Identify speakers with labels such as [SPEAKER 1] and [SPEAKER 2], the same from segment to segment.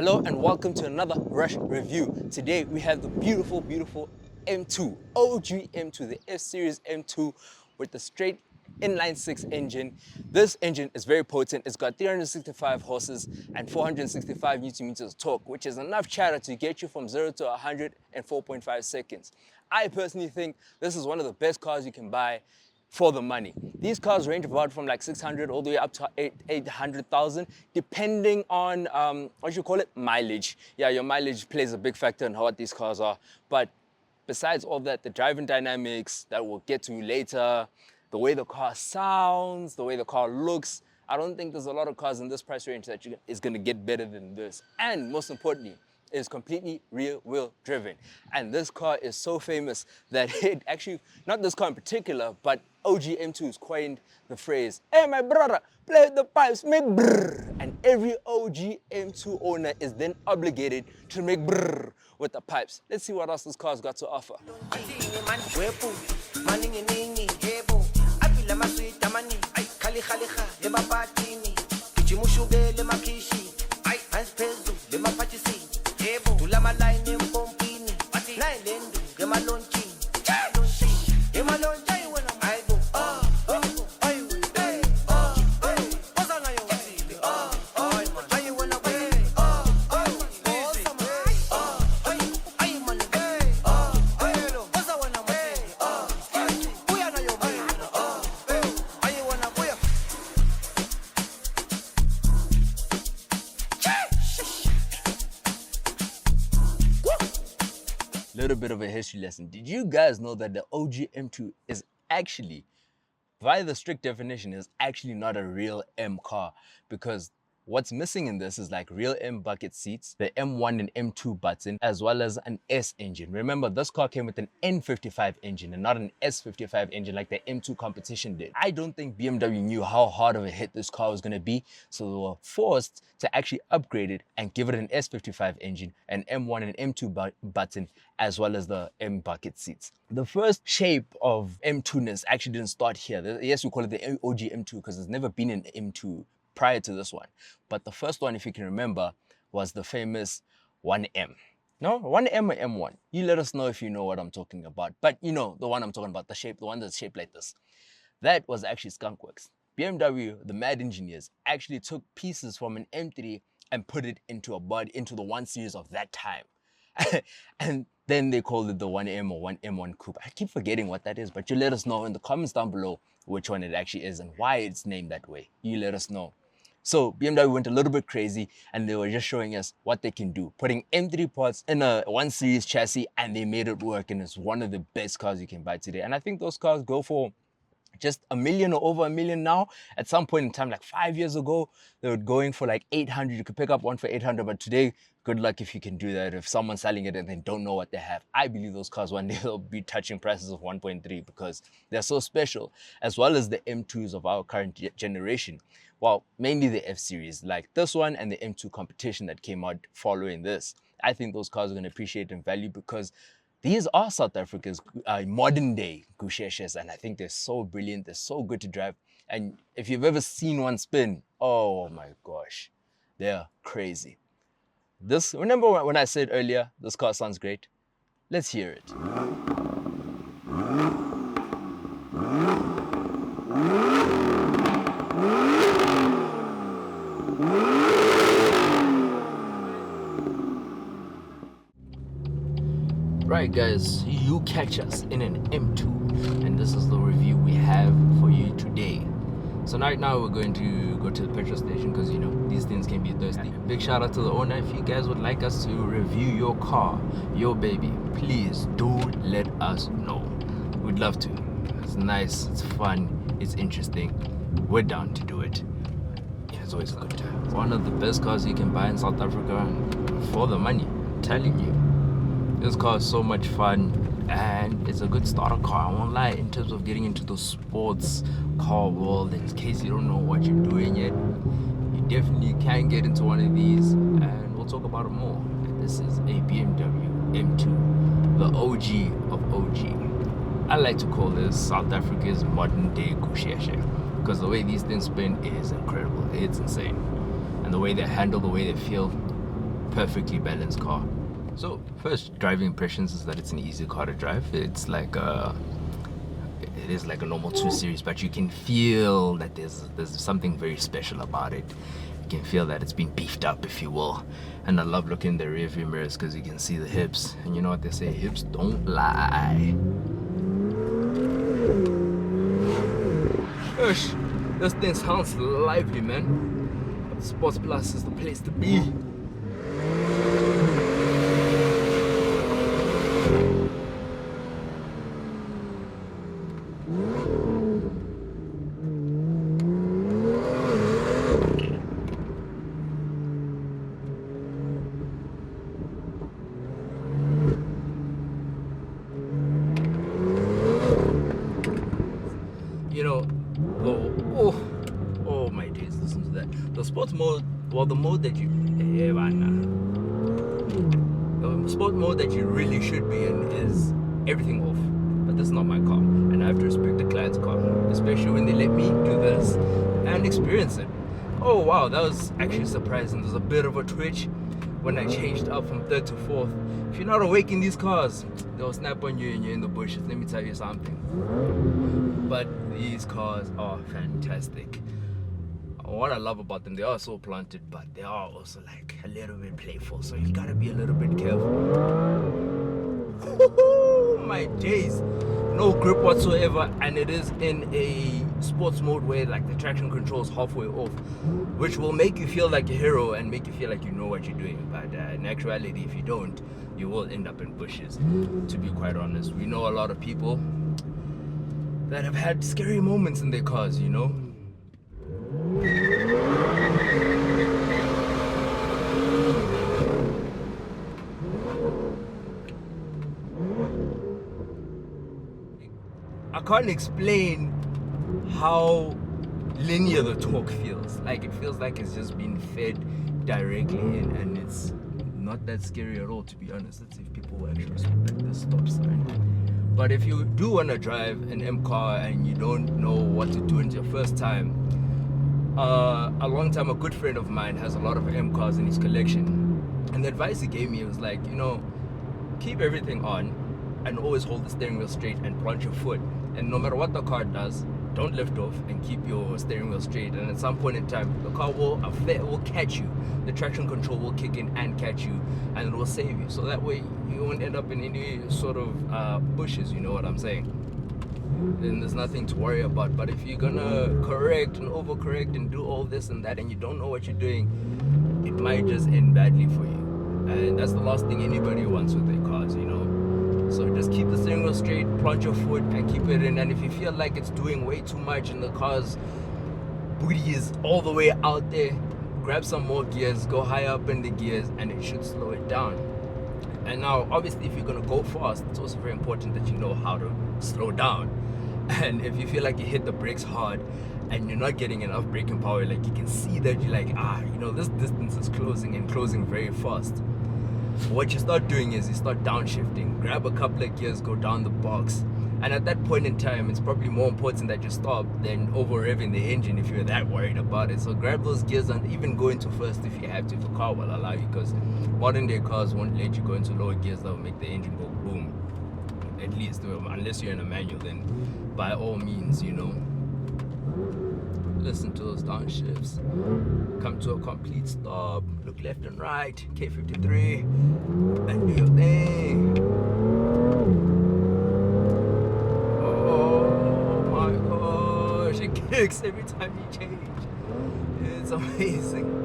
[SPEAKER 1] Hello and welcome to another Rush review. Today we have the beautiful M2, OG M2, the F-Series M2 with the straight inline-six engine. This engine is very potent. It's got 365 horses and 465 Newton meters of torque, which is enough chatter to get you from 0 to 100 in 4.5 seconds. I personally think this is one of the best cars you can buy for the money. These cars range about from like 600 all the way up to 800,000, depending on mileage. Yeah, your mileage plays a big factor in what these cars are. But besides all that, the driving dynamics that we'll get to later, the way the car sounds, the way the car looks, I don't think there's a lot of cars in this price range that is gonna get better than this. And most importantly, is completely rear-wheel driven. And this car is so famous that it actually, not this car in particular, but OG M2's coined the phrase, "Hey my brother, play the pipes, make brrr." And every OG M2 owner is then obligated to make brrr with the pipes. Let's see what else this car's got to offer. Little bit of a history lesson. Did you guys know that the OG M2 is actually, by the strict definition, is actually not a real M car? Because what's missing in this is like real M bucket seats, the M1 and M2 button, as well as an S engine. Remember, this car came with an N55 engine and not an S55 engine like the M2 competition did. I don't think BMW knew how hard of a hit this car was going to be, so they were forced to actually upgrade it and give it an S55 engine, an M1 and M2 button, as well as the M bucket seats. The first shape of M2-ness actually didn't start here. Yes, we call it the OG M2 because there's never been an M2 prior to this one. But the first one, if you can remember, was the famous 1M. No, 1M or M1? You let us know if you know what I'm talking about. But you know, the one I'm talking about, the shape, the one that's shaped like this. That was actually skunkworks. BMW, the mad engineers, actually took pieces from an M3 and put it into the 1 Series of that time. And then they called it the 1M or 1M1 Coupe. I keep forgetting what that is, but you let us know in the comments down below which one it actually is and why it's named that way. You let us know. So BMW went a little bit crazy and they were just showing us what they can do, putting M3 parts in a 1 Series chassis, and they made it work, and it's one of the best cars you can buy today. And I think those cars go for just $1 million or over $1 million now. At some point in time, like 5 years ago, they were going for like 800. You could pick up one for 800, but today, good luck if you can do that. If someone's selling it and they don't know what they have, I believe those cars one day will be touching prices of 1.3 because they're so special, as well as the M2s of our current generation. Well, mainly the F-Series, like this one and the M2 competition that came out following this. I think those cars are going to appreciate in value because these are South Africa's modern day Gusheshes, and I think they're so brilliant, they're so good to drive. And if you've ever seen one spin, oh my gosh, they're crazy. Remember when I said earlier, this car sounds great? Let's hear it. Right guys, you catch us in an M2, and this is the review we have for you today. So right now we're going to go to the petrol station because, you know, these things can be thirsty. Big shout out to the owner. If you guys would like us to review your car, your baby, please do let us know. We'd love to. It's nice, it's fun, it's interesting. We're down to do it. Yeah, it's always a good time. It's one of the best cars you can buy in South Africa for the money, I'm telling you. This car is so much fun, and it's a good starter car, I won't lie, in terms of getting into the sports car world. In case you don't know what you're doing yet, you definitely can get into one of these, and we'll talk about it more. This is a BMW M2, the OG of OG. I like to call this South Africa's modern day Gusheshe, because the way these things spin is incredible, it's insane. And the way they handle, the way they feel, perfectly balanced car. So first driving impressions is that it's an easy car to drive. It's like it is like a normal 2 Series, but you can feel that there's something very special about it. You can feel that it's been beefed up, if you will. And I love looking in the rear view mirrors because you can see the hips. And you know what they say, hips don't lie. Gosh, this thing sounds lively, man. But Sports Plus is the place to be. You know, oh my days, listen to that. The sports mode, well, the mode that you, the sport mode that you really should be in is everything off. But this is not my car, and I have to respect the client's car, especially when they let me do this and experience it. Oh wow, that was actually surprising. There's a bit of a twitch when I changed up from third to fourth. If you're not awake in these cars, they'll snap on you and you're in the bushes. Let me tell you something. But these cars are fantastic. What I love about them, they are so planted, but they are also like a little bit playful. So you gotta be a little bit careful. My days, no grip whatsoever, and it is in a sports mode where like the traction control is halfway off, which will make you feel like a hero and make you feel like you know what you're doing. But in actuality, if you don't, you will end up in bushes. To be quite honest, we know a lot of people that have had scary moments in their cars, you know. I can't explain how linear the torque feels. Like it feels like it's just been fed directly in, and it's not that scary at all, to be honest. Let's see if people will actually respect this stop sign. But if you do want to drive an M car and you don't know what to do in your first time, a long time, a good friend of mine has a lot of M cars in his collection, and the advice he gave me was like, you know, keep everything on and always hold the steering wheel straight and plant your foot, and no matter what the car does, don't lift off and keep your steering wheel straight, and at some point in time the car will catch you. The traction control will kick in and catch you, and it will save you, so that way you won't end up in any sort of bushes, you know what I'm saying. Then there's nothing to worry about. But if you're gonna correct and overcorrect and do all this and that and you don't know what you're doing, it might just end badly for you, and that's the last thing anybody wants with their cars, you know. So just keep the steering wheel straight, plant your foot and keep it in, and if you feel like it's doing way too much and the car's booty is all the way out there, grab some more gears, go higher up in the gears, and it should slow it down. And now obviously if you're gonna go fast, it's also very important that you know how to slow down. And if you feel like you hit the brakes hard and you're not getting enough braking power, like you can see that you're like, you know, this distance is closing and closing very fast. What you start doing is you start downshifting, grab a couple of gears, go down the box, and at that point in time it's probably more important that you stop than over revving the engine if you're that worried about it. So grab those gears and even go into first if you have to, if the car will allow you, because modern day cars won't let you go into lower gears that will make the engine go boom, at least, unless you're in a manual. Then by all means, you know, listen to those downshifts, come to a complete stop, look left and right, K53, and do your thing. Oh my gosh, it kicks every time you change. It's amazing.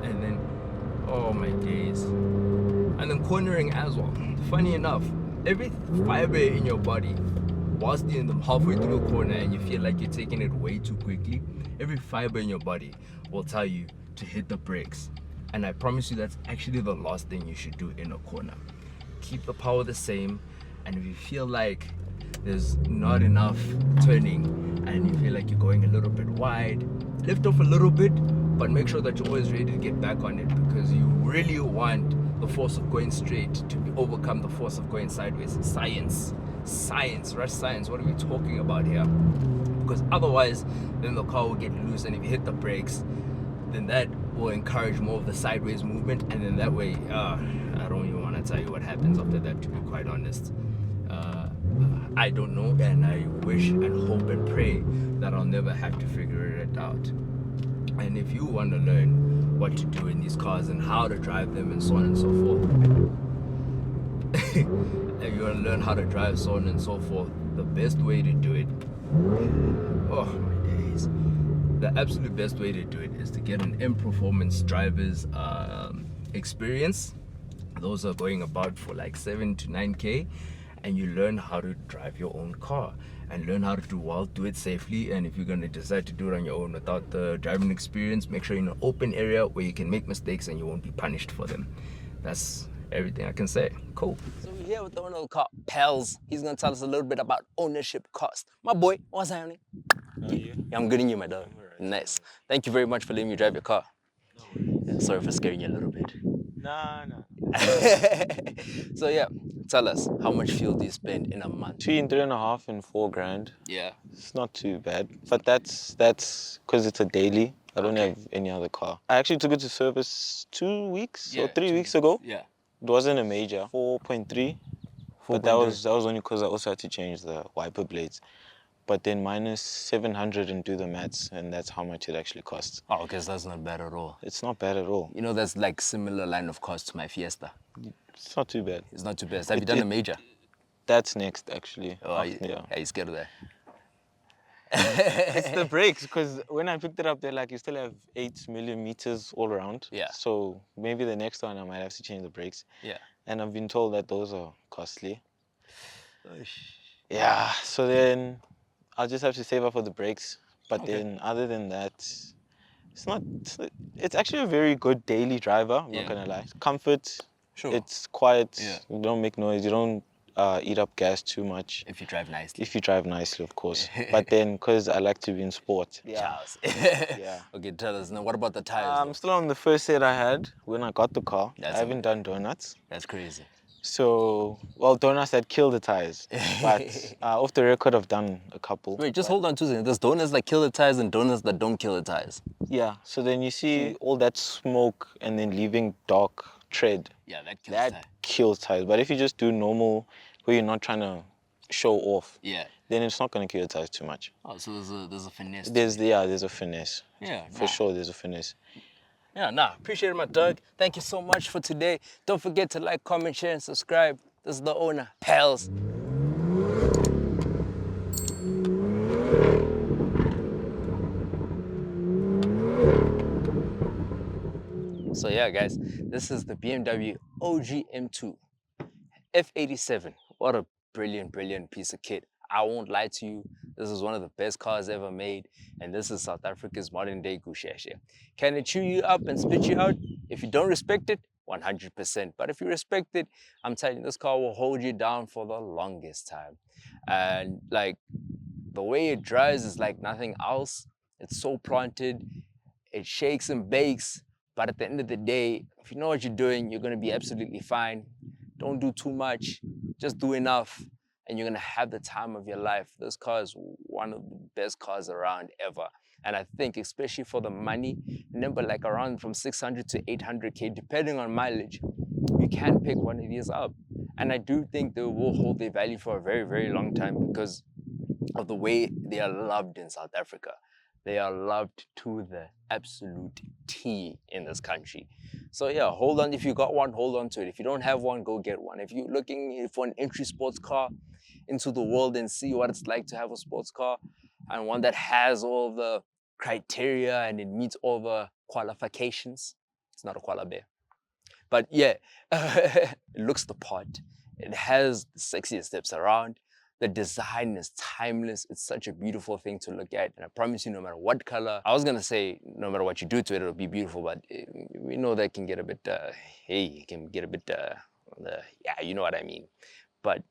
[SPEAKER 1] And then, oh my days. And then cornering as well. Funny enough, every fiber in your body, whilst you're in the halfway through a corner and you feel like you're taking it way too quickly, every fiber in your body will tell you to hit the brakes. And I promise you that's actually the last thing you should do in a corner. Keep the power the same, and if you feel like there's not enough turning, and you feel like you're going a little bit wide, lift off a little bit, but make sure that you're always ready to get back on it, because you really want the force of going straight to overcome the force of going sideways. Science, rush science. What are we talking about here? Because otherwise, then the car will get loose, and if you hit the brakes, then that will encourage more of the sideways movement, and then that way, I don't even want to tell you what happens after that, to be quite honest. I don't know, and I wish and hope and pray that I'll never have to figure it out. And if you want to learn what to do in these cars and how to drive them and so on and so forth, if you want to learn how to drive so on and so forth, the best way to do it, oh my days, the absolute best way to do it is to get an M Performance driver's experience. Those are going about for like 7 to 9K, and you learn how to drive your own car and learn how to do it safely. And if you're going to decide to do it on your own without the driving experience, make sure you're in an open area where you can make mistakes and you won't be punished for them. That's everything I can say. Cool. So we're here with the owner of the car, Pels. He's going to tell us a little bit about ownership cost. My boy, what's happening?
[SPEAKER 2] How are you?
[SPEAKER 1] Yeah, I'm good in you, my dog.
[SPEAKER 2] Alright.
[SPEAKER 1] Nice. Thank you very much for letting me drive your car.
[SPEAKER 2] No worries.
[SPEAKER 1] Yeah, sorry for scaring you a little bit.
[SPEAKER 2] Nah.
[SPEAKER 1] So yeah, tell us, how much fuel do you spend in a month?
[SPEAKER 2] Between 3.5 and 4 grand.
[SPEAKER 1] Yeah.
[SPEAKER 2] It's not too bad. But that's because it's a daily. I don't have any other car. I actually took it to service 2 weeks or 3 weeks ago.
[SPEAKER 1] Yeah.
[SPEAKER 2] It wasn't a major. 4.3. But that was only because I also had to change the wiper blades. But then minus 700 and do the maths, and that's how much it actually costs.
[SPEAKER 1] Oh, okay, so that's not bad at all.
[SPEAKER 2] It's not bad at all.
[SPEAKER 1] You know, that's like similar line of cost to my Fiesta.
[SPEAKER 2] It's not too bad.
[SPEAKER 1] It's not too bad. Have you done a major?
[SPEAKER 2] That's next, actually.
[SPEAKER 1] Oh, are you scared of that?
[SPEAKER 2] It's the brakes, because when I picked it up, they're like, you still have 8 millimeters all around.
[SPEAKER 1] Yeah.
[SPEAKER 2] So maybe the next one I might have to change the brakes.
[SPEAKER 1] Yeah.
[SPEAKER 2] And I've been told that those are costly. Yeah, so then I'll just have to save up for the brakes. But then other than that, it's actually a very good daily driver, I'm not gonna lie. Comfort, it's quiet, you don't make noise, you don't eat up gas too much.
[SPEAKER 1] If you drive nicely.
[SPEAKER 2] If you drive nicely, of course. But then, because I like to be in sport.
[SPEAKER 1] Yeah. Okay, tell us now, what about the tires?
[SPEAKER 2] I'm still on the first set I had when I got the car. I haven't done donuts.
[SPEAKER 1] That's crazy.
[SPEAKER 2] So, well, donuts that kill the tires. But off the record, I've done a couple.
[SPEAKER 1] Wait, just hold on 2 seconds. There's donuts that kill the tires and donuts that don't kill the tires.
[SPEAKER 2] Yeah, so then you see all that smoke and then leaving dark tread.
[SPEAKER 1] Yeah, that
[SPEAKER 2] kills tires. But if you just do normal, where you're not trying to show off, then it's not going to kill your tires too much.
[SPEAKER 1] Oh, so there's a finesse.
[SPEAKER 2] There's a finesse. Yeah, for sure, there's a finesse.
[SPEAKER 1] Yeah, appreciate it, my dog. Thank you so much for today. Don't forget to like, comment, share, and subscribe. This is the owner, Pels. So yeah, guys, this is the BMW OG M2 F87. What a brilliant piece of kit. I won't lie to you, this is one of the best cars ever made, and this is South Africa's modern day Gusheshe. Can it chew you up and spit you out? If you don't respect it, 100%. But if you respect it, I'm telling you, this car will hold you down for the longest time. And like, the way it drives is like nothing else. It's so planted, it shakes and bakes, but at the end of the day, if you know what you're doing, you're gonna be absolutely fine. Don't do too much, just do enough, and you're gonna have the time of your life. This car is one of the best cars around ever. And I think, especially for the money, remember, like around from 600 to 800K, depending on mileage, you can pick one of these up. And I do think they will hold their value for a very long time because of the way they are loved in South Africa. They are loved to the absolute T in this country. So yeah, hold on. If you got one, hold on to it. If you don't have one, go get one. If you're looking for an entry sports car into the world and see what it's like to have a sports car, and one that has all the criteria and it meets all the qualifications, it's not a koala bear. But yeah, it looks the part. It has the sexiest steps around. The design is timeless. It's such a beautiful thing to look at. And I promise you, no matter what color, I was gonna say, no matter what you do to it, it'll be beautiful, but we know that can get a bit, it can get a bit, yeah, you know what I mean. But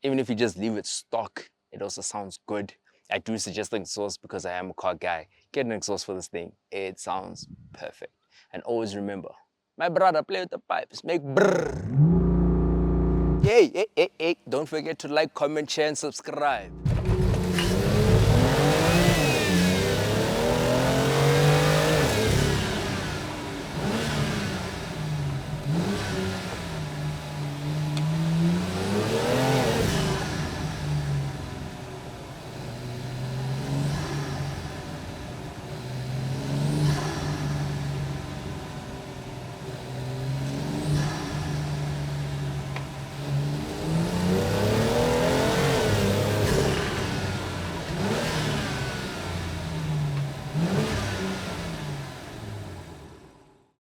[SPEAKER 1] even if you just leave it stock, it also sounds good. I do suggest an exhaust because I am a car guy. Get an exhaust for this thing. It sounds perfect. And always remember, my brother, play with the pipes. Make brrr. Hey, hey, hey, hey. Don't forget to like, comment, share, and subscribe.